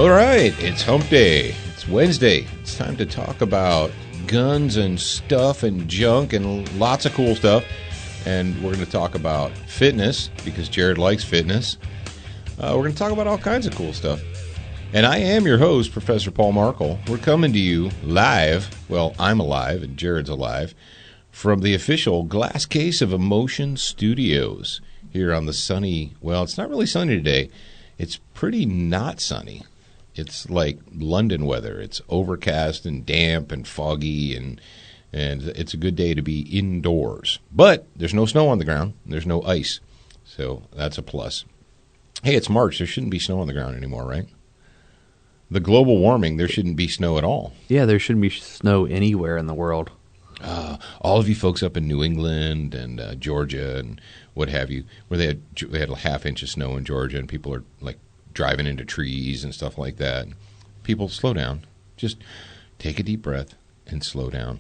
All right, it's hump day. It's Wednesday. It's time to talk about guns and stuff and junk and lots of cool stuff. And we're going to talk about fitness because Jared likes fitness. We're going to talk about all kinds of cool stuff. And I am your host, Professor Paul Markle. We're coming to you live. Well, I'm alive and Jared's alive from the official Glass Case of Emotion Studios here on the sunny, well, it's not really sunny today. It's pretty not sunny. It's like London weather. It's overcast and damp and foggy, and it's a good day to be indoors. But there's no snow on the ground. There's no ice, so that's a plus. Hey, it's March. There shouldn't be snow on the ground anymore, right? The global warming, there shouldn't be snow at all. Yeah, there shouldn't be snow anywhere in the world. All of you folks up in New England and Georgia and what have you, where they had a half inch of snow in Georgia, and people are like driving into trees and stuff like that. People, slow down. Just take a deep breath and slow down.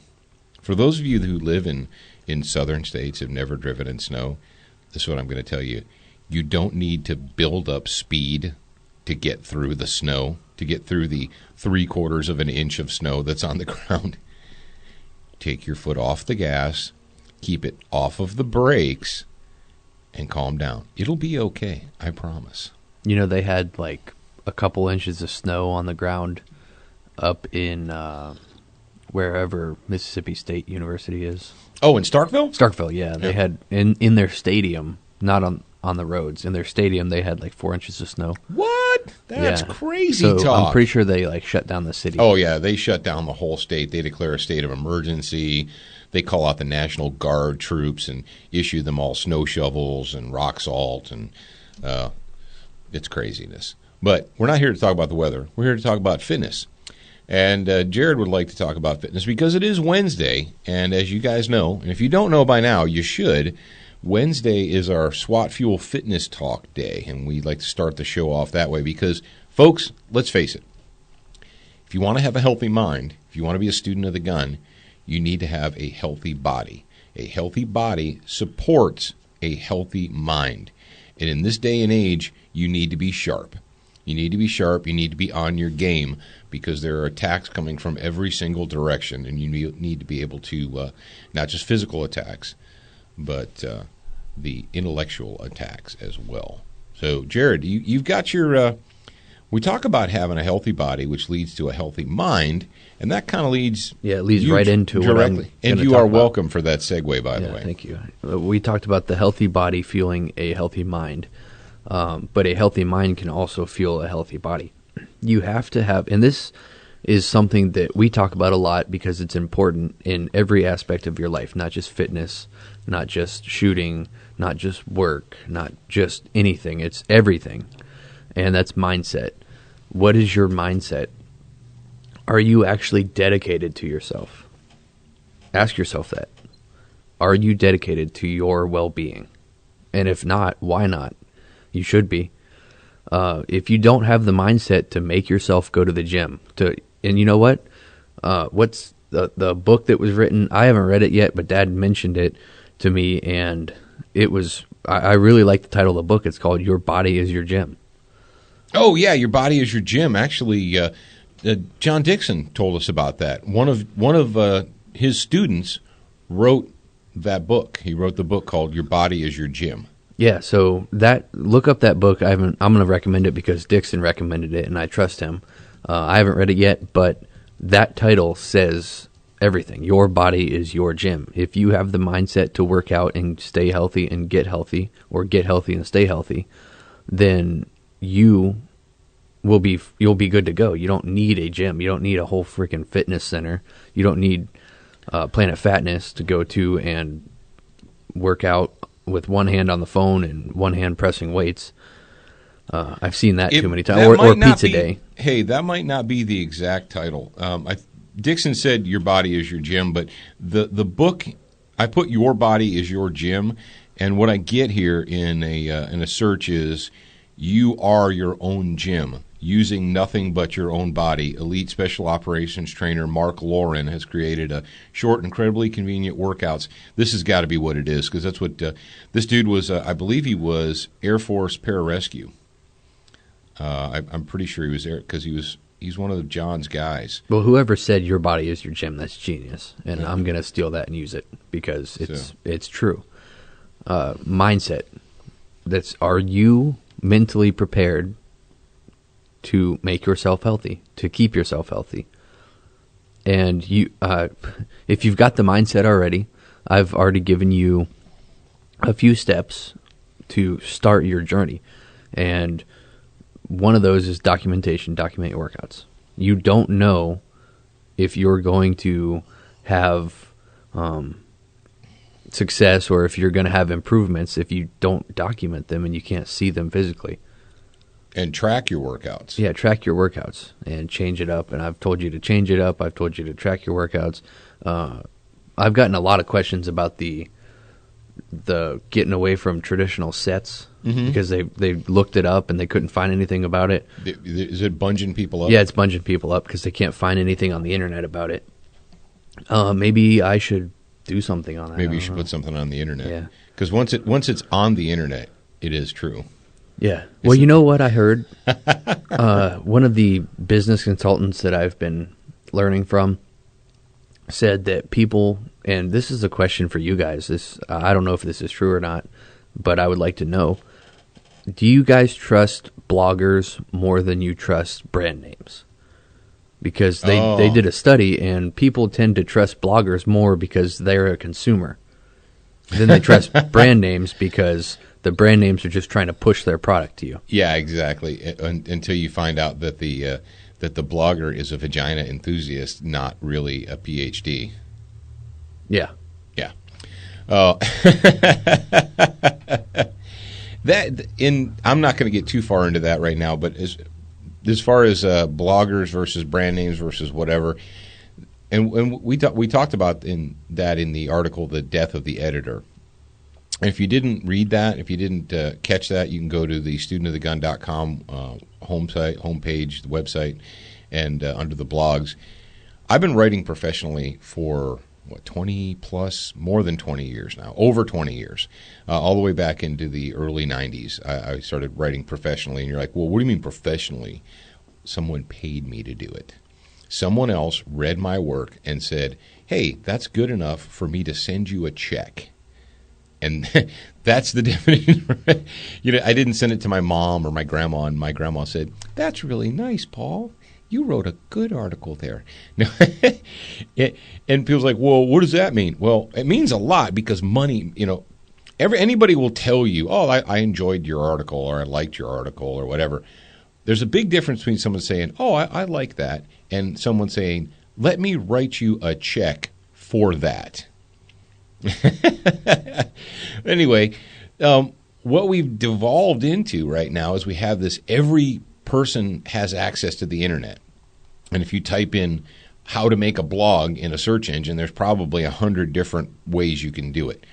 For those of you who live in southern states, have never driven in snow, this is what I'm going to tell you. You don't need to build up speed to get through the snow, to get through the 3/4 of an inch of snow that's on the ground. Take your foot off the gas, keep it off of the brakes, and calm down. It'll be okay, I promise. You know, they had like a couple inches of snow on the ground up in wherever Mississippi State University is. Oh, in Starkville? Starkville, yeah. They had in their stadium, not on the roads. In their stadium, they had like 4 inches of snow. What? That's crazy so talk. I'm pretty sure they like shut down the city. Oh, yeah. They shut down the whole state. They declare a state of emergency. They call out the National Guard troops and issue them all snow shovels and rock salt. And it's craziness. But we're not here to talk about the weather. We're here to talk about fitness. And Jared would like to talk about fitness because it is Wednesday. And as you guys know, and if you don't know by now, you should. Wednesday is our SWAT Fuel Fitness Talk Day, and we like to start the show off that way because, folks, let's face it, if you want to have a healthy mind, if you want to be a student of the gun, you need to have a healthy body. A healthy body supports a healthy mind. And in this day and age, you need to be sharp. You need to be sharp. You need to be on your game because there are attacks coming from every single direction, and you need to be able to, not just physical attacks, but the intellectual attacks as well. So, Jared, you've got your we talk about having a healthy body, which leads to a healthy mind, and that kind of leads it leads right into directly. And you are welcome for that segue, by the way. Thank you. We talked about the healthy body fueling a healthy mind, but a healthy mind can also fuel a healthy body. You have to have, and this is something that we talk about a lot because it's important in every aspect of your life, not just fitness, not just shooting, not just work, not just anything. It's everything. And that's mindset. What is your mindset? Are you actually dedicated to yourself? Ask yourself that. Are you dedicated to your well-being? And if not, why not? You should be. If you don't have the mindset to make yourself go to the gym, and you know what? What's the book that was written? I haven't read it yet, but Dad mentioned it to me, and it was. I really like the title of the book. It's called "Your Body Is Your Gym." Oh yeah, Your Body Is Your Gym. Actually, John Dixon told us about that. One of his students wrote that book. He wrote the book called "Your Body Is Your Gym." Yeah, so look up that book. I'm going to recommend it because Dixon recommended it, and I trust him. I haven't read it yet, but that title says everything. Your body is your gym. If you have the mindset to work out and stay healthy and get healthy, or get healthy and stay healthy, then you'll be good to go. You don't need a gym. You don't need a whole freaking fitness center. You don't need Planet Fatness to go to and work out with one hand on the phone and one hand pressing weights. I've seen that too many times. Or Pizza Day. Hey, that might not be the exact title. Dixon said Your Body Is Your Gym, but the book, I put Your Body Is Your Gym, and what I get here in a search is You Are Your Own Gym. Using nothing but your own body, elite special operations trainer Mark Lauren has created a short, incredibly convenient workouts. This has got to be what it is, because that's what this dude was. I believe he was Air Force Pararescue. I'm pretty sure he was there because he's one of John's guys. Well, whoever said your body is your gym, that's genius, and I'm going to steal that and use it because it's true. Mindset. Are you mentally prepared to make yourself healthy, to keep yourself healthy? And if you've got the mindset already, I've already given you a few steps to start your journey. And one of those is documentation. Document your workouts. You don't know if you're going to have success or if you're going to have improvements if you don't document them and you can't see them physically. And track your workouts. Yeah, track your workouts and change it up. And I've told you to change it up. I've told you to track your workouts. I've gotten a lot of questions about the getting away from traditional sets because they looked it up and they couldn't find anything about it. Is it bunging people up? Yeah, it's bunging people up because they can't find anything on the internet about it. Maybe I should do something on that. Maybe you should put something on the internet. Yeah, because once it's on the internet, it is true. Yeah. Well, you know what I heard? One of the business consultants that I've been learning from said that people, and this is a question for you guys. I don't know if this is true or not, but I would like to know. Do you guys trust bloggers more than you trust brand names? Because they did a study, and people tend to trust bloggers more because they're a consumer. Then they trust brand names because the brand names are just trying to push their product to you. Yeah, exactly. Until you find out that the blogger is a vagina enthusiast, not really a PhD. Yeah. Yeah. I'm not going to get too far into that right now, but as far as bloggers versus brand names versus whatever, and we talked about in the article, The Death of the Editor. And if you didn't read that, if you didn't catch that, you can go to the studentofthegun.com homepage, the website, and under the blogs. I've been writing professionally for, 20 plus, more than 20 years now, over 20 years, all the way back into the early 90s. I started writing professionally, and you're like, well, what do you mean professionally? Someone paid me to do it. Someone else read my work and said, hey, that's good enough for me to send you a check. And that's the definition. I didn't send it to my mom or my grandma, and my grandma said, that's really nice, Paul. You wrote a good article there. No, and people's like, well, what does that mean? Well, it means a lot because money, anybody will tell you, oh, I enjoyed your article or I liked your article or whatever. There's a big difference between someone saying, oh, I like that, and someone saying, let me write you a check for that. Anyway, what we've devolved into right now is we have this, every person has access to the internet. And if you type in how to make a blog in a search engine, there's probably 100 different ways you can do it.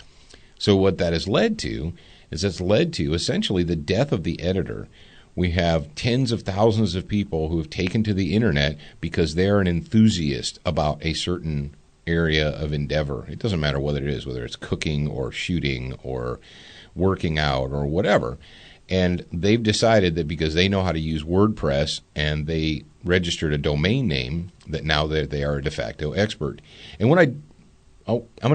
So what that has led to is it's led to essentially the death of the editor. We have tens of thousands of people who have taken to the internet because they're an enthusiast about a certain area of endeavor. It doesn't matter whether it is, whether it's cooking or shooting or working out or whatever. And they've decided that because they know how to use WordPress and they registered a domain name, that now they are a de facto expert. And when I'm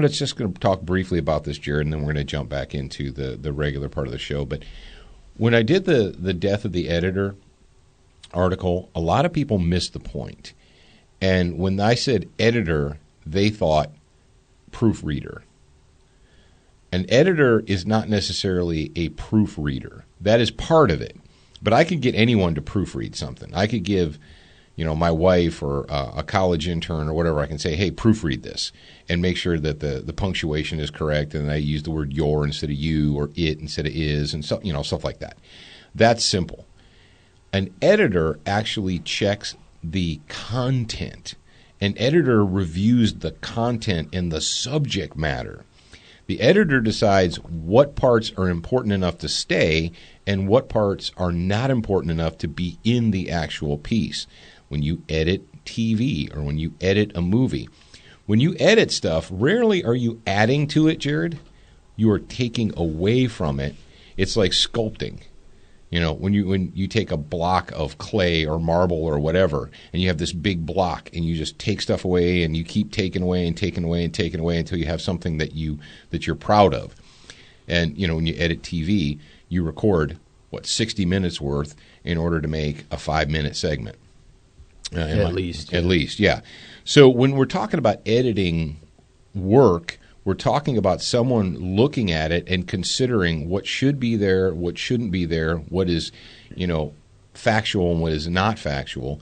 just going to talk briefly about this, Jared, and then we're going to jump back into the regular part of the show. But when I did the Death of the Editor article, a lot of people missed the point. And when I said editor, they thought proofreader. An editor is not necessarily a proofreader. That is part of it. But I could get anyone to proofread something. I could give, my wife or a college intern or whatever, I can say, hey, proofread this and make sure that the punctuation is correct and I use the word your instead of you or it instead of is and so, stuff like that. That's simple. An editor actually checks the content. An editor reviews the content and the subject matter. The editor decides what parts are important enough to stay and what parts are not important enough to be in the actual piece. When you edit TV or when you edit a movie, when you edit stuff, rarely are you adding to it, Jared. You are taking away from it. It's like sculpting. You know, when you take a block of clay or marble or whatever, and you have this big block, and you just take stuff away, and you keep taking away and taking away and taking away until you have something that you're proud of. And you know, when you edit TV, you record 60 minutes worth in order to make a 5-minute segment. At least. At least, yeah. So when we're talking about editing work, we're talking about someone looking at it and considering what should be there, what shouldn't be there, what is, you know, factual and what is not factual.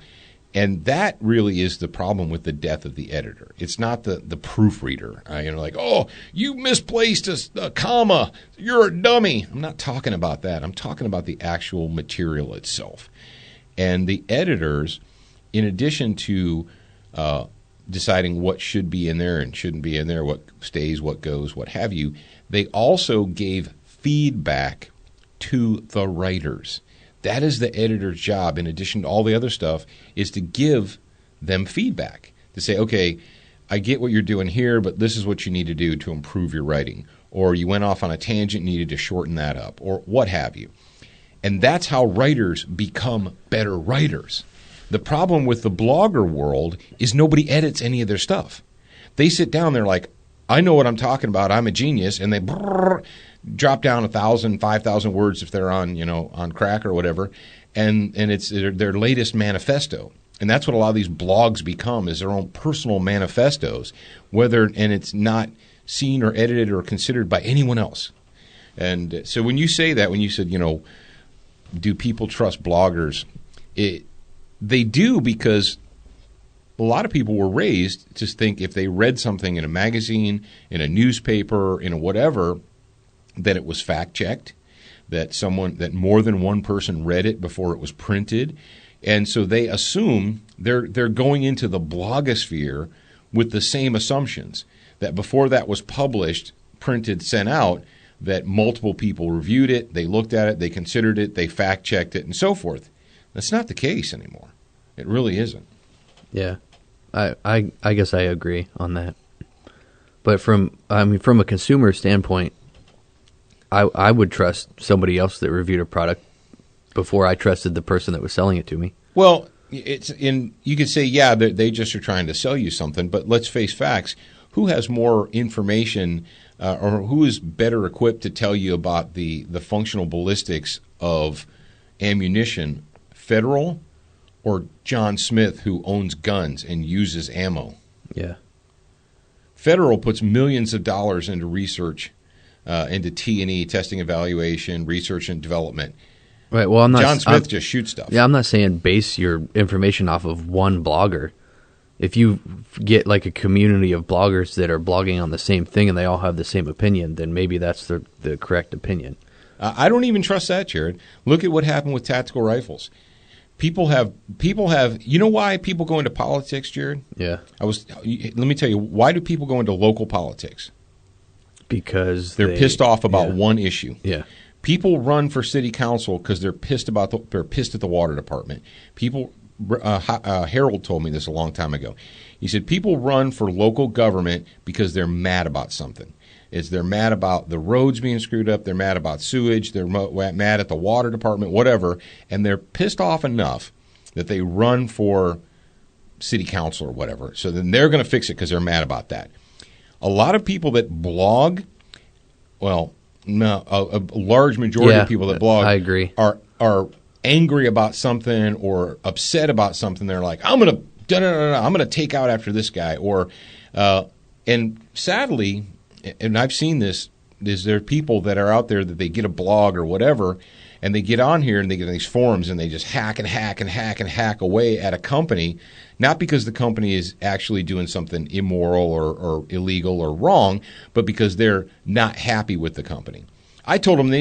And that really is the problem with the death of the editor. It's not the proofreader. You know, like, oh, you misplaced a comma. You're a dummy. I'm not talking about that. I'm talking about the actual material itself. And the editors, in addition to deciding what should be in there and shouldn't be in there, what stays, what goes, what have you, they also gave feedback to the writers. That is the editor's job, in addition to all the other stuff, is to give them feedback. To say, okay, I get what you're doing here, but this is what you need to do to improve your writing. Or you went off on a tangent, needed to shorten that up, or what have you. And that's how writers become better writers. The problem with the blogger world is nobody edits any of their stuff. They sit down, they're like, I know what I'm talking about, I'm a genius, and they drop down 1,000, 5,000 words if they're on crack or whatever, and it's their latest manifesto. And that's what a lot of these blogs become, is their own personal manifestos, and it's not seen or edited or considered by anyone else. And so when you say that, when you said, do people trust bloggers? They do, because a lot of people were raised to think if they read something in a magazine, in a newspaper, in a whatever, that it was fact-checked, that more than one person read it before it was printed. And so they assume they're going into the blogosphere with the same assumptions, that before that was published, printed, sent out, that multiple people reviewed it, they looked at it, they considered it, they fact-checked it, and so forth. That's not the case anymore. It really isn't. Yeah, I guess I agree on that. But from a consumer standpoint, I would trust somebody else that reviewed a product before I trusted the person that was selling it to me. Well, you could say, yeah, they just are trying to sell you something, but let's face facts. Who has more information or who is better equipped to tell you about the functional ballistics of ammunition, Federal or John Smith, who owns guns and uses ammo? Yeah. Federal puts millions of dollars into research, into T&E, testing, evaluation, research and development. Right. Well, John Smith just shoots stuff. Yeah, I'm not saying base your information off of one blogger. If you get like a community of bloggers that are blogging on the same thing and they all have the same opinion, then maybe that's the correct opinion. I don't even trust that, Jared. Look at what happened with tactical rifles. People have. You know why people go into politics, Jared? Yeah. Let me tell you, why do people go into local politics? Because they're pissed off about one issue. Yeah. People run for city council because they're pissed at the water department. People. Harold told me this a long time ago. He said people run for local government because they're mad about something. They're mad about the roads being screwed up. They're mad about sewage. They're mad at the water department, whatever. And they're pissed off enough that they run for city council or whatever. So then they're going to fix it because they're mad about that. A lot of people that blog, well, no, a large majority of people that blog, I agree, are angry about something or upset about something. They're like, I'm going to take out after this guy. Or, and sadly, and I've seen this, is there are people that are out there that they get a blog or whatever, and they get on here and they get in these forums and they just hack and hack and hack and hack away at a company, not because the company is actually doing something immoral or illegal or wrong, but because they're not happy with the company. I told them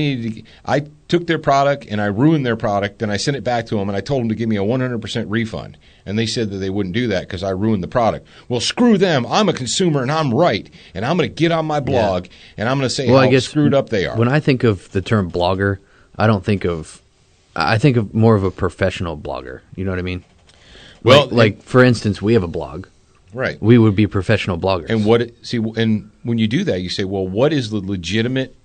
I took their product and I ruined their product, and I sent it back to them and I told them to give me a 100% refund. And they said that they wouldn't do that because I ruined the product. Well, screw them. I'm a consumer and I'm right. And I'm going to get on my blog and I'm going to say how screwed up they are. When I think of the term blogger, I think of more of a professional blogger. You know what I mean? Well, like for instance, we have a blog. Right. We would be professional bloggers. And when you do that, you say, well, what is the legitimate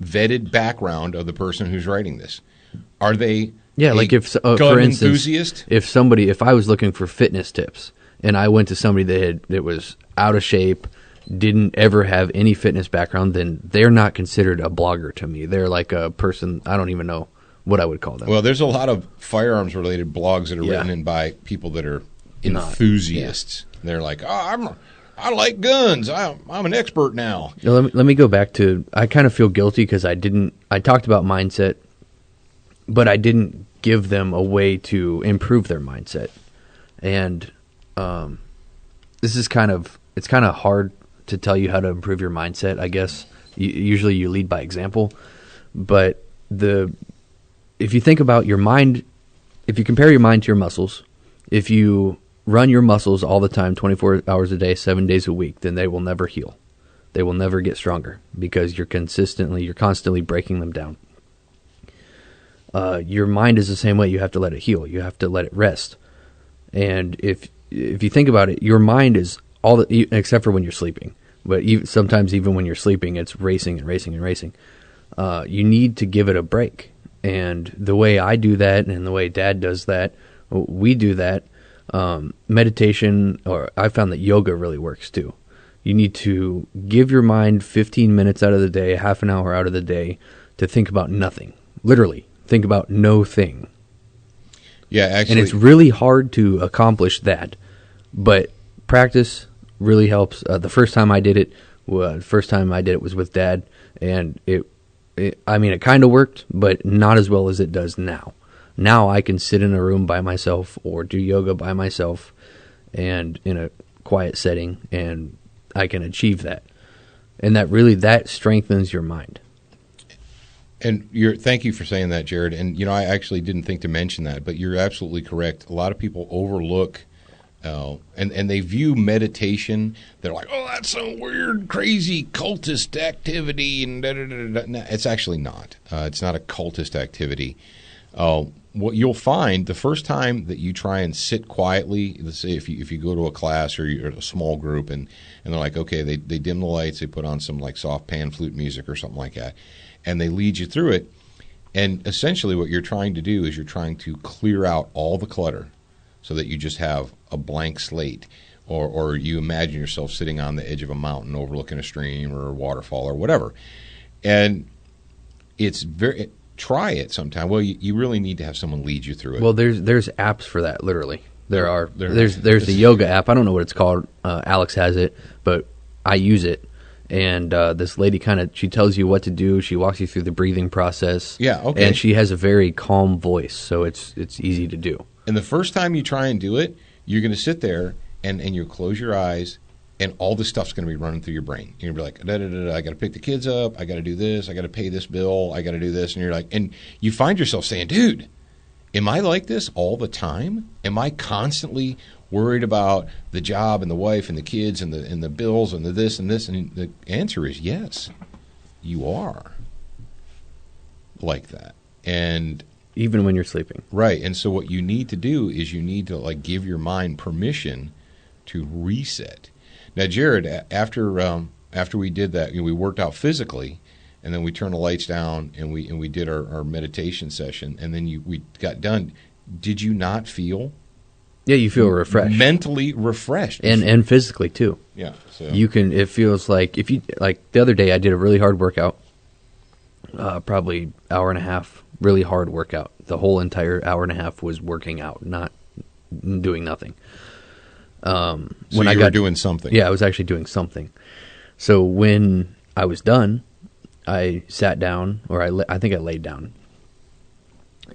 vetted background of the person who's writing this? Are they Yeah, a like if, gun for instance, enthusiast? if I was looking for fitness tips and I went to somebody that was out of shape, didn't ever have any fitness background, then they're not considered a blogger to me. They're like a person, I don't even know what I would call them. Well, there's a lot of firearms-related blogs that are Yeah. written in by people that are Not- enthusiasts. They're like, I like guns. I'm an expert now. Now, let me go back to, I kind of feel guilty because I talked about mindset, but I didn't give them a way to improve their mindset. And this is it's kind of hard to tell you how to improve your mindset, I guess. Usually you lead by example. But if you think about your mind, if you compare your mind to your muscles, if you run your muscles all the time, 24 hours a day, 7 days a week, then they will never heal. They will never get stronger because you're constantly breaking them down. Your mind is the same way. You have to let it heal. You have to let it rest. And if you think about it, your mind is except for when you're sleeping. But sometimes even when you're sleeping, it's racing and racing and racing. You need to give it a break. And the way I do that and the way Dad does that, we do that, meditation, or I found that yoga really works too. You need to give your mind 15 minutes out of the day, half an hour out of the day to think about nothing. Literally, think about no thing. Yeah, actually. And it's really hard to accomplish that. But practice really helps. The first time I did it was with Dad, and it kind of worked, but not as well as it does now. Now I can sit in a room by myself or do yoga by myself and in a quiet setting, and I can achieve that. And that strengthens your mind. And thank you for saying that, Jared. And, I actually didn't think to mention that, but you're absolutely correct. A lot of people overlook and they view meditation. They're like, oh, that's some weird, crazy cultist activity. And no, it's actually not. It's not a cultist activity. What you'll find the first time that you try and sit quietly, let's say if you go to a class or you're a small group and they're like, okay, they dim the lights, they put on some like soft pan flute music or something like that, and they lead you through it. And essentially what you're trying to do is you're trying to clear out all the clutter so that you just have a blank slate, or you imagine yourself sitting on the edge of a mountain overlooking a stream or a waterfall or whatever. And it's try it sometime. Well, you really need to have someone lead you through it. Well, there's apps for that, literally. There's the yoga app. I don't know what it's called. Alex has it, but I use it. And this lady she tells you what to do. She walks you through the breathing process. Yeah, okay. And she has a very calm voice, so it's easy to do. And the first time you try and do it, you're going to sit there and you close your eyes, and all this stuff's going to be running through your brain. You're going to be like, I got to pick the kids up. I got to do this. I got to pay this bill. I got to do this. And you're like, and you find yourself saying, dude, am I like this all the time? Am I constantly worried about the job and the wife and the kids and the bills and the this and this? And the answer is yes, you are like that. And even when you're sleeping. Right. And so what you need to do is you need to give your mind permission to reset. Now, Jared, after we did that, we worked out physically, and then we turned the lights down and we did our meditation session, and then we got done. Did you not feel? Yeah, you feel refreshed. Mentally refreshed. And physically too. Yeah. So it feels like the other day I did a really hard workout, probably hour and a half, really hard workout. The whole entire hour and a half was working out, not doing nothing. So when you were doing something. Yeah, I was actually doing something. So when I was done, I sat down, or I think I laid down,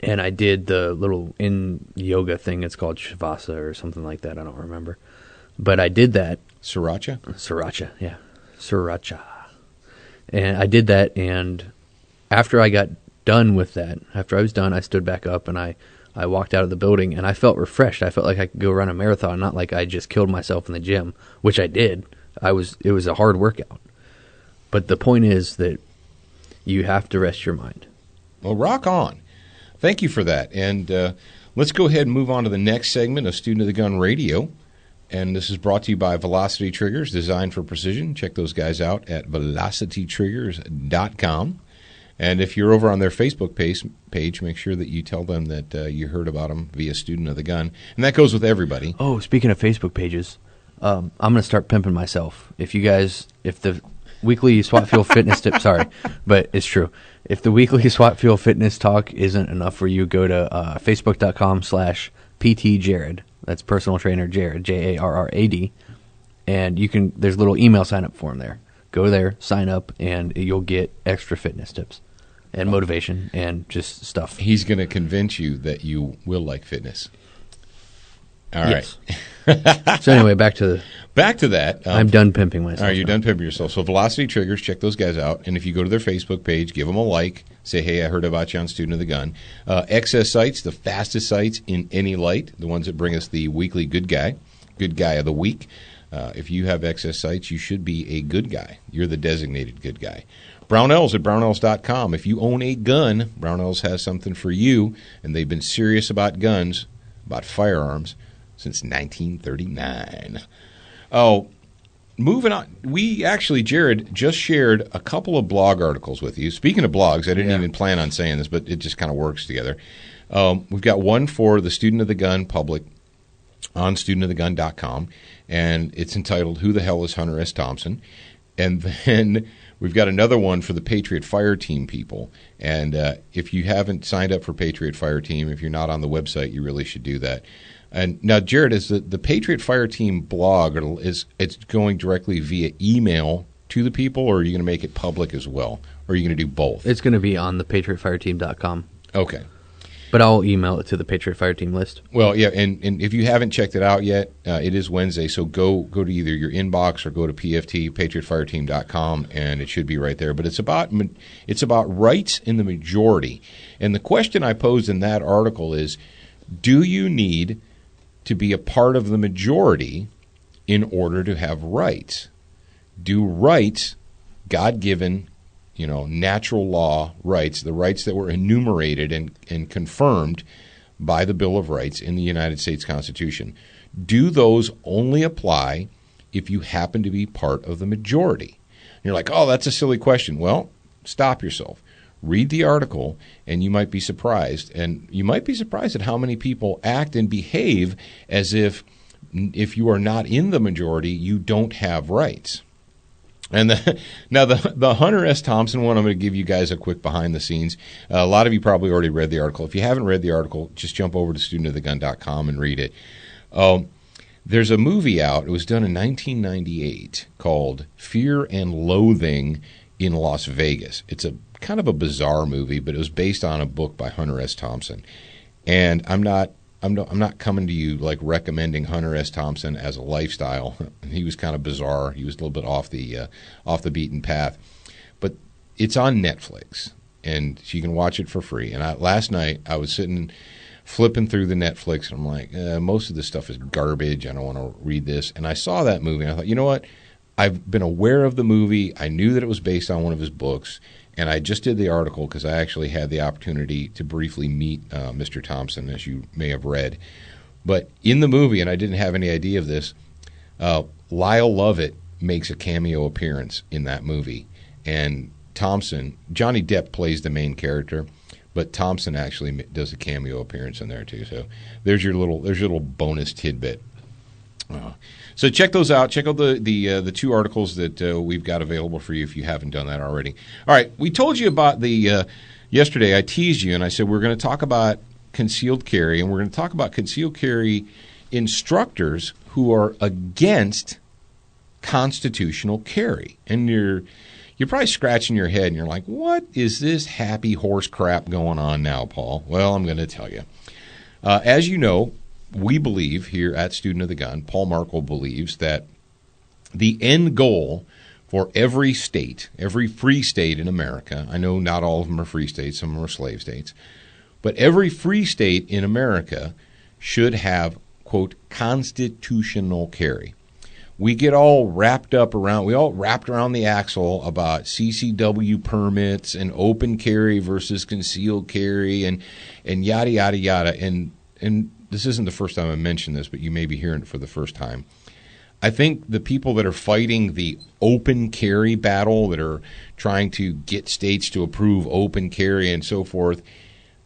and I did the little in yoga thing. It's called Shavasa or something like that. I don't remember, but I did that. Sriracha, yeah, Sriracha. And I did that, and after I got done with that, after I was done, I stood back up and I walked out of the building, and I felt refreshed. I felt like I could go run a marathon, not like I just killed myself in the gym, which I did. It was a hard workout. But the point is that you have to rest your mind. Well, rock on. Thank you for that. And let's go ahead and move on to the next segment of Student of the Gun Radio. And this is brought to you by Velocity Triggers, designed for precision. Check those guys out at velocitytriggers.com. And if you're over on their Facebook page, make sure that you tell them that you heard about them via Student of the Gun. And that goes with everybody. Oh, speaking of Facebook pages, I'm going to start pimping myself. If the weekly SWAT Fuel fitness tip, sorry, but it's true. If the weekly SWAT Fuel fitness talk isn't enough for you, go to facebook.com/PTJared. That's personal trainer Jared, Jarrad. And there's a little email sign up form there. Go there, sign up, and you'll get extra fitness tips and motivation and just stuff. He's going to convince you that you will like fitness. All right. Yes. So anyway, back to that. I'm done pimping myself. All right, you're done pimping yourself. So Velocity Triggers, check those guys out. And if you go to their Facebook page, give them a like. Say, hey, I heard about you on Student of the Gun. XS Sites, the fastest sites in any light, the ones that bring us the weekly good guy of the week. If you have XS Sites, you should be a good guy. You're the designated good guy. Brownells at brownells.com. If you own a gun, Brownells has something for you, and they've been serious about guns, about firearms, since 1939. Oh, moving on. We actually, Jared, just shared a couple of blog articles with you. Speaking of blogs, I didn't even plan on saying this, but it just kind of works together. We've got one for the Student of the Gun public on studentofthegun.com, and it's entitled, Who the Hell is Hunter S. Thompson? And then we've got another one for the Patriot Fire Team people. And if you haven't signed up for Patriot Fire Team, if you're not on the website, you really should do that. And now, Jared, is the Patriot Fire Team blog, it's going directly via email to the people, or are you going to make it public as well? Or are you going to do both? It's going to be on the patriotfireteam.com. Okay. But I'll email it to the Patriot Fire Team list. Well, yeah, and if you haven't checked it out yet, it is Wednesday, so go to either your inbox or go to PFT, patriotfireteam.com, and it should be right there. But it's about rights in the majority. And the question I posed in that article is, do you need to be a part of the majority in order to have rights? Do rights, God-given, natural law rights, the rights that were enumerated and confirmed by the Bill of Rights in the United States Constitution, do those only apply if you happen to be part of the majority? And you're like, oh, that's a silly question. Well, stop yourself. Read the article, and you might be surprised. And you might be surprised at how many people act and behave as if you are not in the majority, you don't have rights. And the Hunter S. Thompson one, I'm going to give you guys a quick behind the scenes. A lot of you probably already read the article. If you haven't read the article, just jump over to studentofthegun.com and read it. There's a movie out. It was done in 1998 called Fear and Loathing in Las Vegas. It's a kind of a bizarre movie, but it was based on a book by Hunter S. Thompson. And I'm not coming to you like recommending Hunter S. Thompson as a lifestyle. He was kind of bizarre. He was a little bit off the beaten path. But it's on Netflix, and you can watch it for free. And last night I was sitting flipping through the Netflix, and I'm like, most of this stuff is garbage. I don't want to read this. And I saw that movie, and I thought, you know what? I've been aware of the movie. I knew that it was based on one of his books. And I just did the article because I actually had the opportunity to briefly meet Mr. Thompson, as you may have read. But in the movie, and I didn't have any idea of this, Lyle Lovett makes a cameo appearance in that movie. And Thompson, Johnny Depp plays the main character, but Thompson actually does a cameo appearance in there too. So there's your little bonus tidbit. So check those out. Check out the two articles that we've got available for you if you haven't done that already. All right, we told you about the yesterday. I teased you and I said we're going to talk about concealed carry, and we're going to talk about concealed carry instructors who are against constitutional carry. And you're probably scratching your head and you're like, what is this happy horse crap going on now, Paul? Well, I'm going to tell you. As you know, we believe here at Student of the Gun, Paul Markel believes that the end goal for every state, every free state in America, I know not all of them are free states, some of them are slave states, but every free state in America should have, quote, constitutional carry. We get all wrapped around the axle about CCW permits and open carry versus concealed carry and yada, yada, yada. And this isn't the first time I mentioned this, but you may be hearing it for the first time. I think the people that are fighting the open carry battle, that are trying to get states to approve open carry and so forth,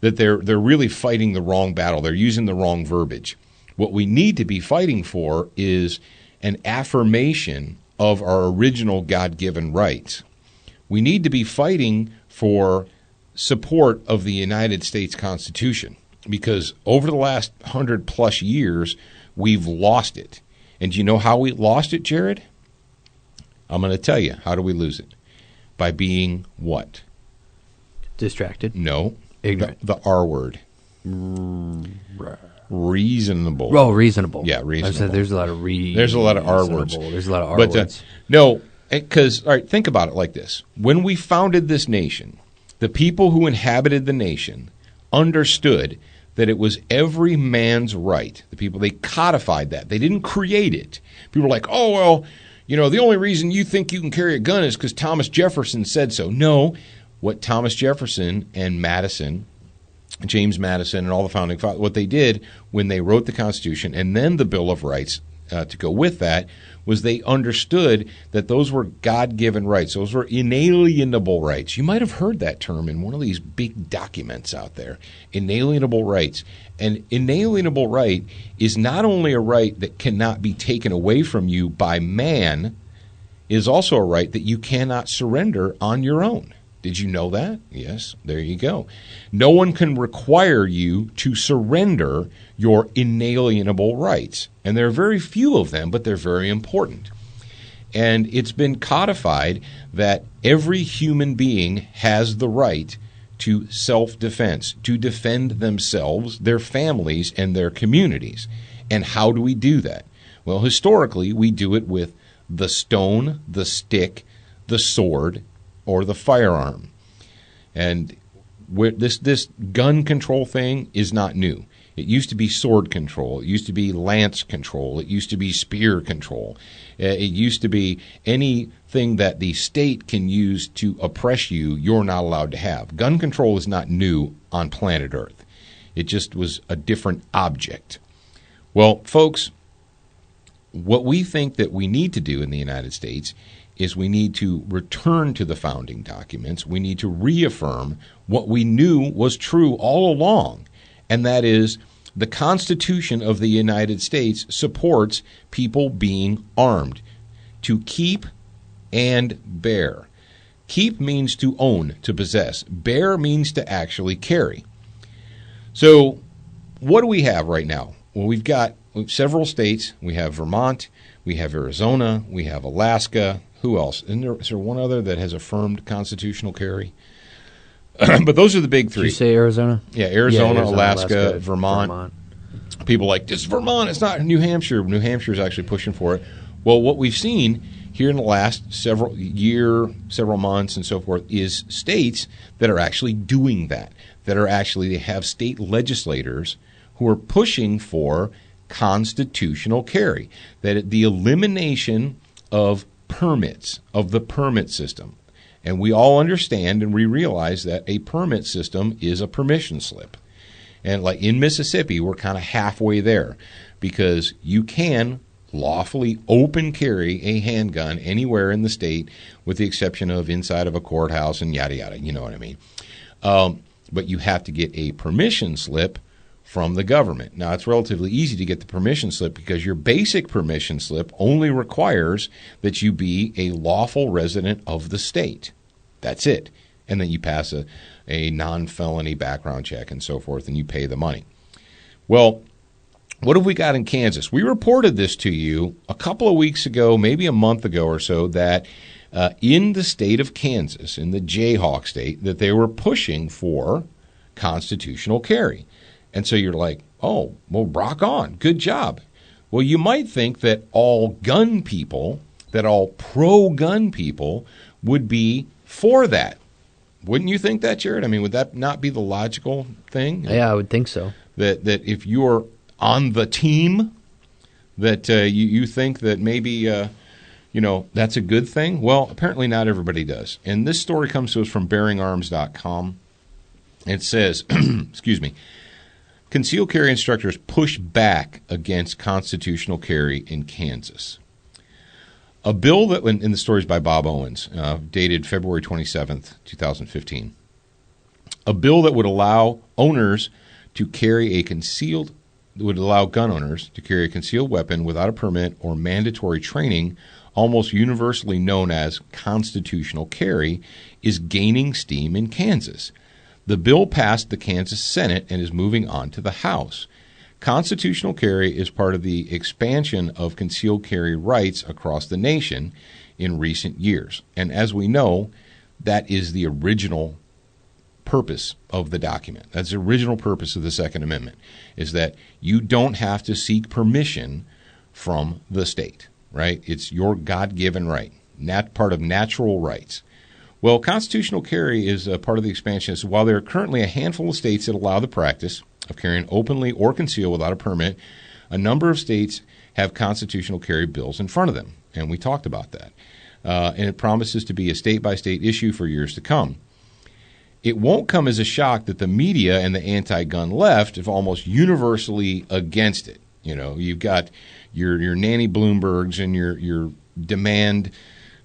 that they're really fighting the wrong battle. They're using the wrong verbiage. What we need to be fighting for is an affirmation of our original God-given rights. We need to be fighting for support of the United States Constitution, because over the last 100-plus years, we've lost it. And do you know how we lost it, Jared? I'm going to tell you. How do we lose it? By being what? Distracted. No. Ignorant. The R word. Reasonable. Oh, reasonable. Yeah, reasonable. I said there's a lot of There's a lot of R words. There's a lot of R But, words. no, because, all right, think about it like this. When we founded this nation, the people who inhabited the nation understood that it was every man's right. The people, they codified that. They didn't create it. People were like, oh, well, you know, the only reason you think you can carry a gun is because Thomas Jefferson said so. No, what Thomas Jefferson and Madison, James Madison and all the founding fathers, what they did when they wrote the Constitution and then the Bill of Rights to go with that, was they understood that those were God-given rights. Those were inalienable rights. You might have heard that term in one of these big documents out there, inalienable rights. An inalienable right is not only a right that cannot be taken away from you by man, it is also a right that you cannot surrender on your own. Did you know that? Yes, there you go. No one can require you to surrender your inalienable rights. And there are very few of them, but they're very important. And it's been codified that every human being has the right to self-defense, to defend themselves, their families, and their communities. And how do we do that? Well, historically, we do it with the stone, the stick, the sword, or the firearm. And this gun control thing is not new. It used to be sword control. It used to be lance control. It used to be spear control. It used to be anything that the state can use to oppress you, you're not allowed to have. Gun control is not new on planet Earth. It just was a different object. Well, folks, what we think that we need to do in the United States is we need to return to the founding documents. We need to reaffirm what we knew was true all along, and that is the Constitution of the United States supports people being armed to keep and bear. Keep means to own, to possess. Bear means to actually carry. So what do we have right now? Well, we've got several states. We have Vermont, we have Arizona, we have Alaska. Who else? Is there one other that has affirmed constitutional carry? But those are the big three. Did you say Arizona? Yeah, Arizona, Alaska, Vermont. People are like, this is Vermont. It's not New Hampshire. New Hampshire is actually pushing for it. Well, what we've seen here in the last several months and so forth is states that are actually doing that, that are actually, they have state legislators who are pushing for constitutional carry, that the elimination of permits, of the permit system. And we all understand and we realize that a permit system is a permission slip. And like in Mississippi, we're kind of halfway there, because you can lawfully open carry a handgun anywhere in the state with the exception of inside of a courthouse and yada, yada. You know what I mean? But you have to get a permission slip from the government. Now, it's relatively easy to get the permission slip because your basic permission slip only requires that you be a lawful resident of the state. That's it. And then you pass a non-felony background check and so forth, and you pay the money. Well, what have we got in Kansas? We reported this to you a couple of weeks ago, maybe a month ago or so, that in the state of Kansas, in the Jayhawk state, that they were pushing for constitutional carry. And so you're like, oh, well, rock on. Good job. Well, you might think that all gun people, that all pro-gun people would be for that. Wouldn't you think that, Jared? I mean, would that not be the logical thing? Yeah, I would think so. That if you're on the team, that you think that maybe, that's a good thing? Well, apparently not everybody does. And this story comes to us from BearingArms.com. It says, excuse me, concealed carry instructors push back against constitutional carry in Kansas. A bill that, and the story is by Bob Owens, dated February 27th, 2015. A bill that would allow owners to carry a concealed, would allow gun owners to carry a concealed weapon without a permit or mandatory training, almost universally known as constitutional carry, is gaining steam in Kansas. The bill passed the Kansas Senate and is moving on to the House. Constitutional carry is part of the expansion of concealed carry rights across the nation in recent years. And as we know, that is the original purpose of the document. That's the original purpose of the Second Amendment, is that you don't have to seek permission from the state, right? It's your God-given right, not part of natural rights. Well, constitutional carry is a part of the expansion. So while there are currently a handful of states that allow the practice of carrying openly or concealed without a permit, a number of states have constitutional carry bills in front of them, and we talked about that. And it promises to be a state-by-state issue for years to come. It won't come as a shock that the media and the anti-gun left have almost universally against it. You know, you've got your Nanny Bloombergs and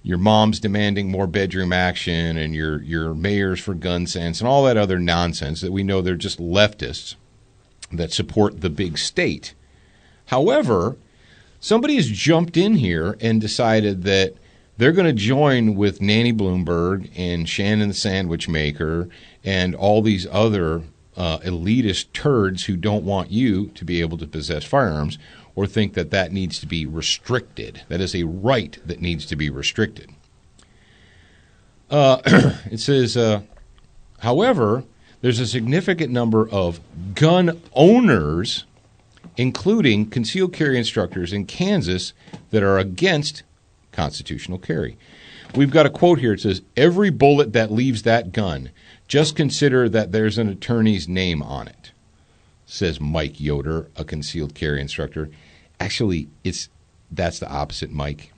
your mom's demanding more bedroom action, and your mayors for gun sense and all that other nonsense that we know they're just leftists that support the big state. However, somebody has jumped in here and decided that they're going to join with Nanny Bloomberg and Shannon the Sandwich Maker and all these other elitist turds who don't want you to be able to possess firearms or think that that needs to be restricted. That is a right that needs to be restricted. It says, however, there's a significant number of gun owners, including concealed carry instructors in Kansas, that are against constitutional carry. We've got a quote here. It says, "Every bullet that leaves that gun, just consider that there's an attorney's name on it," says Mike Yoder, a concealed carry instructor. Actually, that's the opposite, Mike.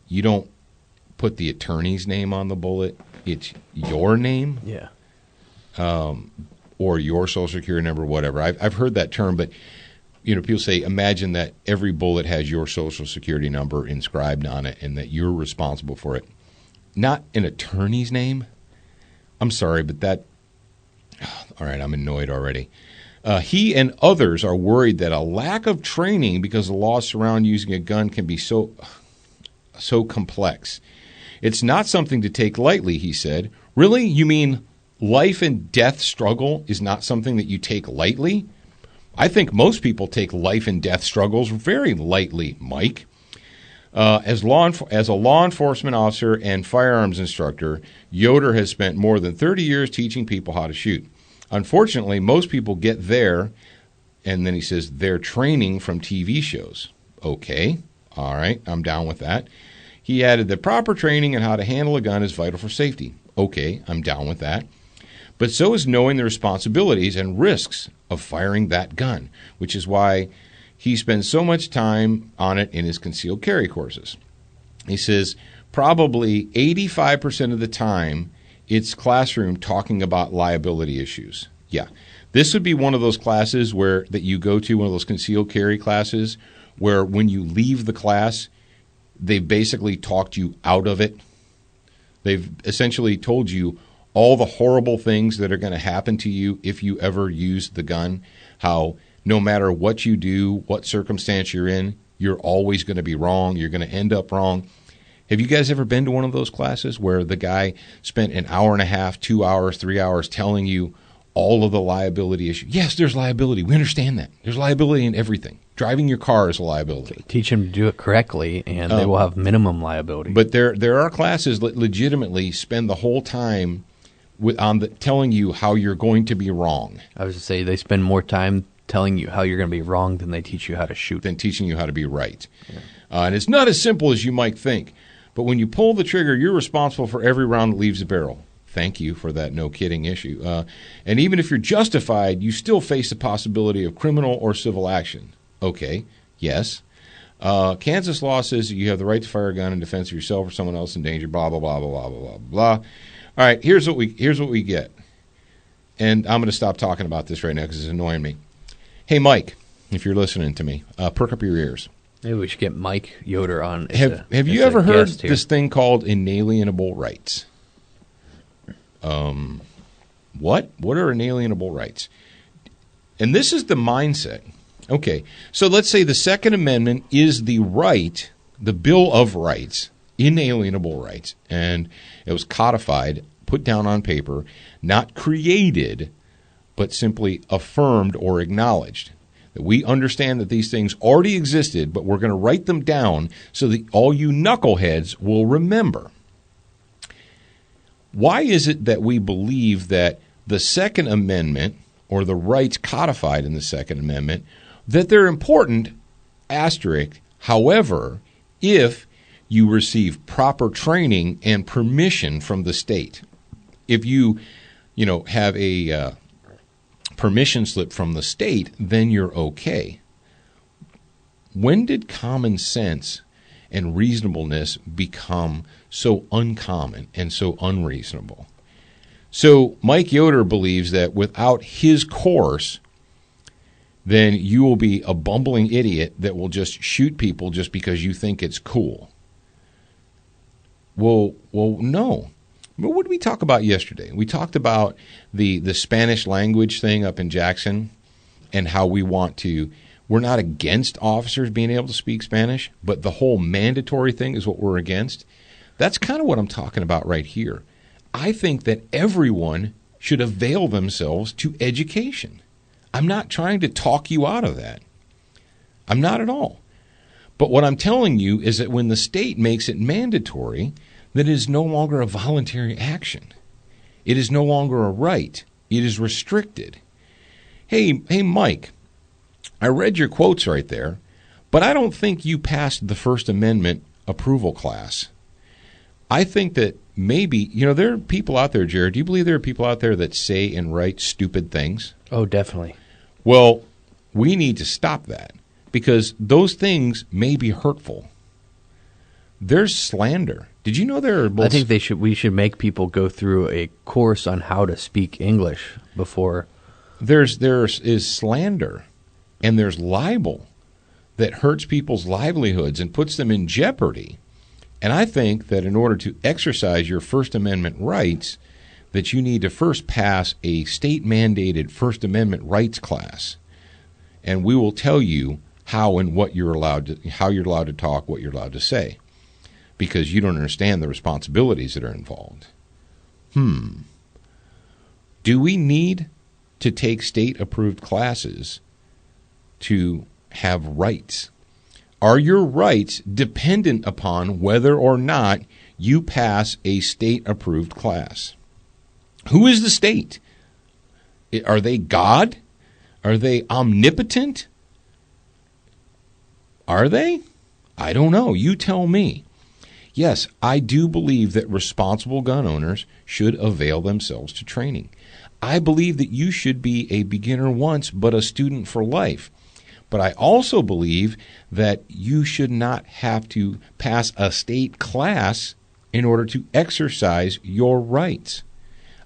You don't put the attorney's name on the bullet. It's your name. Yeah. Or your social security number, whatever. I've heard that term, but people say, imagine that every bullet has your social security number inscribed on it and that you're responsible for it. Not an attorney's name. I'm sorry, but all right, I'm annoyed already. He and others are worried that a lack of training because the laws surrounding using a gun can be so complex. It's not something to take lightly, he said. Really? You mean life and death struggle is not something that you take lightly? I think most people take life and death struggles very lightly, Mike. As a law enforcement officer and firearms instructor, Yoder has spent more than 30 years teaching people how to shoot. Unfortunately, most people get there, and then he says, their training from TV shows. Okay, all right, I'm down with that. He added that proper training in how to handle a gun is vital for safety. Okay, I'm down with that. But so is knowing the responsibilities and risks of firing that gun, which is why he spends so much time on it in his concealed carry courses. He says probably 85% of the time it's classroom talking about liability issues. Yeah, this would be one of those classes that you go to, one of those concealed carry classes, where when you leave the class, they basically talked you out of it. They've essentially told you all the horrible things that are going to happen to you if you ever use the gun, how no matter what you do, what circumstance you're in, you're always going to be wrong. You're going to end up wrong. Have you guys ever been to one of those classes where the guy spent an hour and a half, 2 hours, 3 hours telling you all of the liability issues? Yes, there's liability. We understand that. There's liability in everything. Driving your car is a liability. Teach them to do it correctly, and they will have minimum liability. But there are classes that legitimately spend the whole time telling you how you're going to be wrong. I was to say they spend more time telling you how you're going to be wrong than they teach you how to shoot. Than teaching you how to be right. Yeah. And it's not as simple as you might think. But when you pull the trigger, you're responsible for every round that leaves the barrel. Thank you for that no kidding issue. And even if you're justified, you still face the possibility of criminal or civil action. Okay, yes. Kansas law says that you have the right to fire a gun in defense of yourself or someone else in danger, blah, blah, blah, blah, blah, blah, blah, blah. All right, here's what we get. And I'm going to stop talking about this right now because it's annoying me. Hey, Mike, if you're listening to me, perk up your ears. Maybe we should get Mike Yoder on. Have you ever heard this thing called inalienable rights? What? What are inalienable rights? And this is the mindset. Okay, so let's say the Second Amendment is the right, the Bill of Rights, inalienable rights, and it was codified, put down on paper, not created, but simply affirmed or acknowledged. That we understand that these things already existed, but we're going to write them down so that all you knuckleheads will remember. Why is it that we believe that the Second Amendment, or the rights codified in the Second Amendment, that they're important, asterisk, however, if you receive proper training and permission from the state? If you have a permission slip from the state, then you're okay. When did common sense and reasonableness become so uncommon and so unreasonable? So Mike Yoder believes that without his course, then you will be a bumbling idiot that will just shoot people just because you think it's cool. Well, no. But what did we talk about yesterday? We talked about the Spanish language thing up in Jackson and how we're not against officers being able to speak Spanish, but the whole mandatory thing is what we're against. That's kind of what I'm talking about right here. I think that everyone should avail themselves to education. I'm not trying to talk you out of that. I'm not at all. But what I'm telling you is that when the state makes it mandatory, that it is no longer a voluntary action. It is no longer a right. It is restricted. Hey, Mike, I read your quotes right there, but I don't think you passed the First Amendment approval class. I think that maybe, there are people out there, Jared. Do you believe there are people out there that say and write stupid things? Oh, definitely. Well, we need to stop that because those things may be hurtful. There's slander. Did you know there are both... I think we should make people go through a course on how to speak English before. There is slander and there's libel that hurts people's livelihoods and puts them in jeopardy. And I think that in order to exercise your First Amendment rights, that you need to first pass a state-mandated First Amendment rights class. And we will tell you how and what how you're allowed to talk, what you're allowed to say, because you don't understand the responsibilities that are involved. Do we need to take state-approved classes to have rights? Are your rights dependent upon whether or not you pass a state-approved class? Who is the state? Are they God? Are they omnipotent? Are they? I don't know. You tell me. Yes, I do believe that responsible gun owners should avail themselves to training. I believe that you should be a beginner once, but a student for life. But I also believe that you should not have to pass a state class in order to exercise your rights.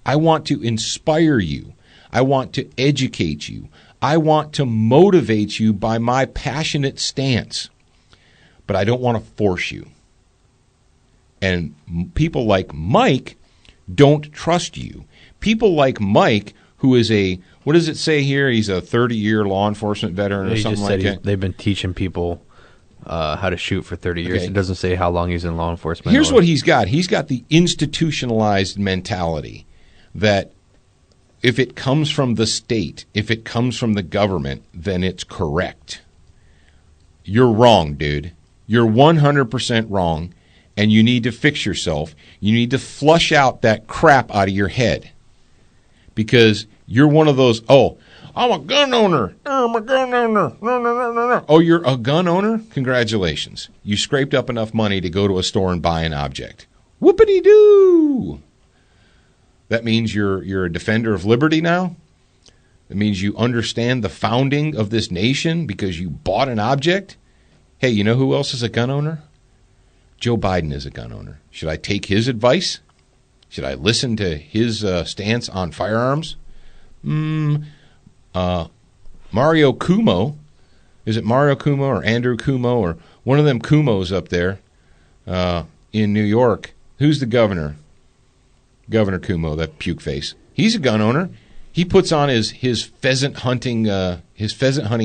I want to inspire you. I want to educate you. I want to motivate you by my passionate stance. But I don't want to force you. And people like Mike don't trust you. People like Mike, who is what does it say here? He's a 30-year law enforcement veteran or something like that. They've been teaching people how to shoot for 30 years. Okay. It doesn't say how long he's in law enforcement. Here's what he's got. He's got the institutionalized mentality that if it comes from the state, if it comes from the government, then it's correct. You're wrong, dude. You're 100% wrong, and you need to fix yourself. You need to flush out that crap out of your head because you're one of those, I'm a gun owner. I'm a gun owner. No. Oh, you're a gun owner? Congratulations. You scraped up enough money to go to a store and buy an object. Whoopity-doo. That means you're a defender of liberty now? That means you understand the founding of this nation because you bought an object? Hey, you know who else is a gun owner? Joe Biden is a gun owner. Should I take his advice? Should I listen to his stance on firearms? Mario Cuomo, is it Mario Cuomo or Andrew Cuomo or one of them Kumos up there in New York. Who's the governor? Governor Cuomo, that puke face. He's a gun owner. He puts on his pheasant hunting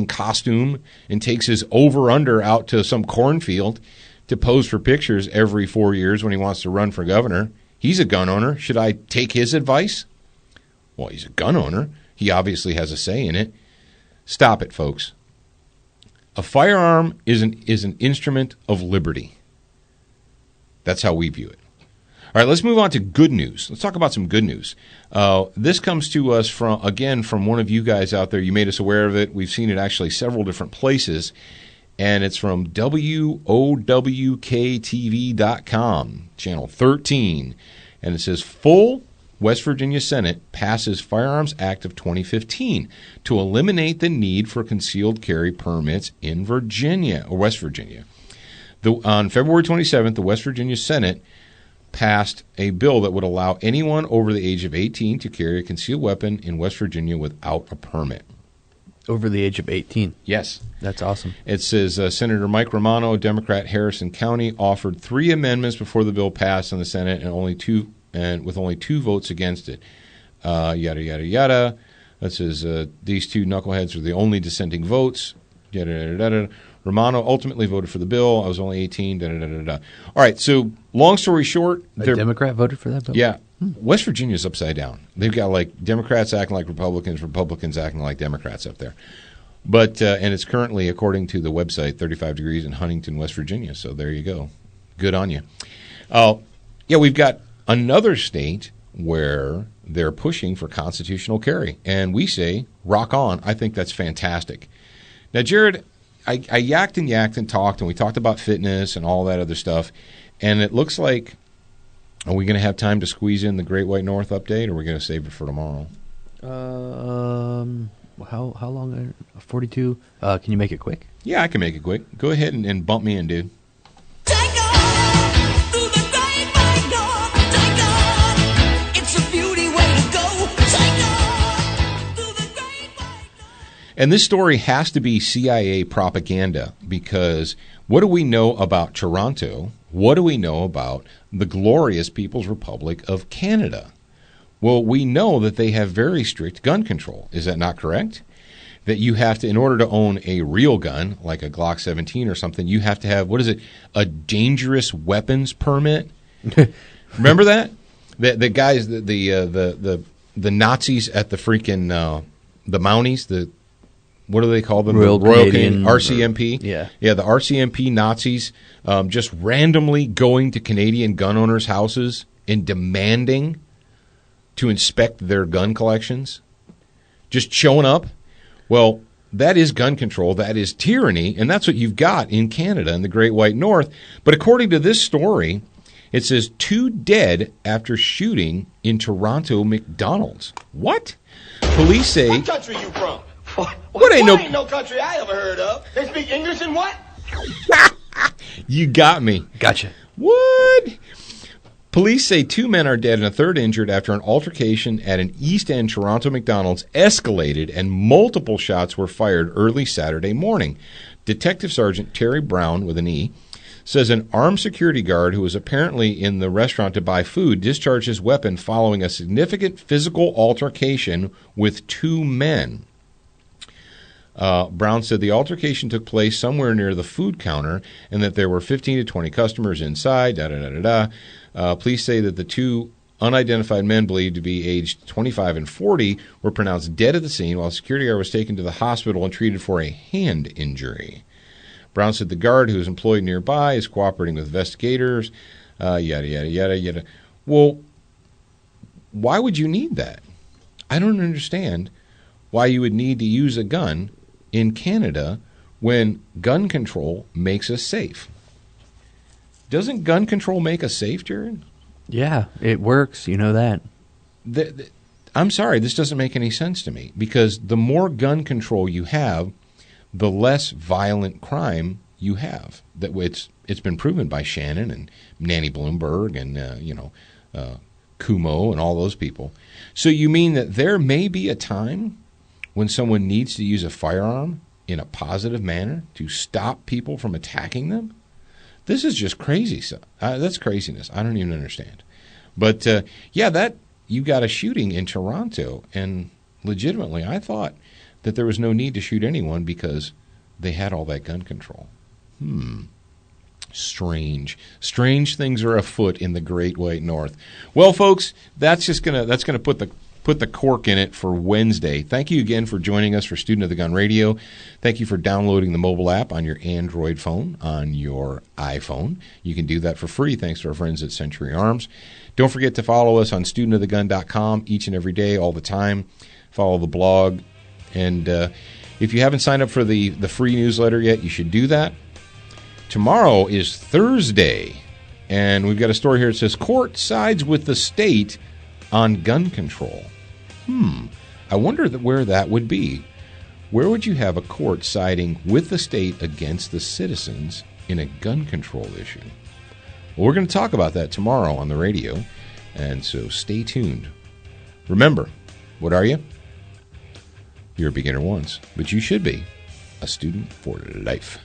costume and takes his over-under out to some cornfield to pose for pictures every 4 years when he wants to run for governor. He's a gun owner. Should I take his advice? Well, he's a gun owner. He obviously has a say in it. Stop it, folks. A firearm is an instrument of liberty. That's how we view it. All right, let's move on to good news. Let's talk about some good news. This comes to us from one of you guys out there. You made us aware of it. We've seen it actually several different places, and it's from WOWKTV.com, channel 13, and it says, full West Virginia Senate passes Firearms Act of 2015 to eliminate the need for concealed carry permits in Virginia, or West Virginia. On February 27th, the West Virginia Senate passed a bill that would allow anyone over the age of 18 to carry a concealed weapon in West Virginia without a permit. Over the age of 18? Yes. That's awesome. It says Senator Mike Romano, Democrat, Harrison County, offered 3 amendments before the bill passed in the Senate with only 2 votes against it. Yada, yada, yada. That says these 2 knuckleheads are the only dissenting votes. Yada, yada, yada. Romano ultimately voted for the bill. I was only 18. Da, da, da, da, da. All right, so long story short. A Democrat voted for that bill? Yeah. West Virginia's upside down. They've got like Democrats acting like Republicans, Republicans acting like Democrats up there. But and it's currently, according to the website, 35 degrees in Huntington, West Virginia. So there you go. Good on you. Yeah, we've got another state where they're pushing for constitutional carry. And we say, rock on. I think that's fantastic. Now, Jared, I yacked and talked, and we talked about fitness and all that other stuff, and it looks like, are we going to have time to squeeze in the Great White North update, or are we going to save it for tomorrow? How long? 42? Can you make it quick? Yeah, I can make it quick. Go ahead and bump me in, dude. And this story has to be CIA propaganda, because what do we know about Toronto? What do we know about the glorious People's Republic of Canada? Well, we know that they have very strict gun control. Is that not correct? That you have to, in order to own a real gun, like a Glock 17 or something, you have to have, what is it, a dangerous weapons permit? Remember that? The guys, the Nazis at the freaking, the Mounties, what do they call them? Royal Canadian RCMP. Yeah, the RCMP Nazis just randomly going to Canadian gun owners' houses and demanding to inspect their gun collections. Just showing up. Well, that is gun control. That is tyranny, and that's what you've got in Canada in the Great White North. But according to this story, it says 2 dead after shooting in Toronto McDonald's. What? Police say. What country you from? What ain't no country I ever heard of. They speak English and what? You got me. Gotcha. What? Police say 2 men are dead and a third injured after an altercation at an East End Toronto McDonald's escalated and multiple shots were fired early Saturday morning. Detective Sergeant Terry Brown, with an E, says an armed security guard who was apparently in the restaurant to buy food discharged his weapon following a significant physical altercation with 2 men. Brown said the altercation took place somewhere near the food counter and that there were 15 to 20 customers inside. Police say that the 2 unidentified men, believed to be aged 25 and 40, were pronounced dead at the scene, while the security guard was taken to the hospital and treated for a hand injury. Brown said the guard, who is employed nearby, is cooperating with investigators. Yada, yada, yada, yada. Well, why would you need that? I don't understand why you would need to use a gun in Canada when gun control makes us safe. Doesn't gun control make us safe, Jared? Yeah, it works. You know that. I'm sorry, this doesn't make any sense to me, because the more gun control you have, the less violent crime you have. That it's been proven by Shannon and Nanny Bloomberg and Cuomo and all those people. So you mean that there may be a time when someone needs to use a firearm in a positive manner to stop people from attacking them? This is just crazy. That's craziness. I don't even understand. But, that you got a shooting in Toronto, and legitimately I thought that there was no need to shoot anyone because they had all that gun control. Strange things are afoot in the Great White North. Well, folks, that's gonna put the cork in it for Wednesday. Thank you again for joining us for Student of the Gun Radio. Thank you for downloading the mobile app on your Android phone, on your iPhone. You can do that for free thanks to our friends at Century Arms. Don't forget to follow us on studentofthegun.com each and every day, all the time. Follow the blog. And if you haven't signed up for the free newsletter yet, you should do that. Tomorrow is Thursday, and we've got a story here that says, Court sides with the state on gun control. I wonder where that would be. Where would you have a court siding with the state against the citizens in a gun control issue? Well, we're going to talk about that tomorrow on the radio, and so stay tuned. Remember, what are you? You're a beginner once, but you should be a student for life.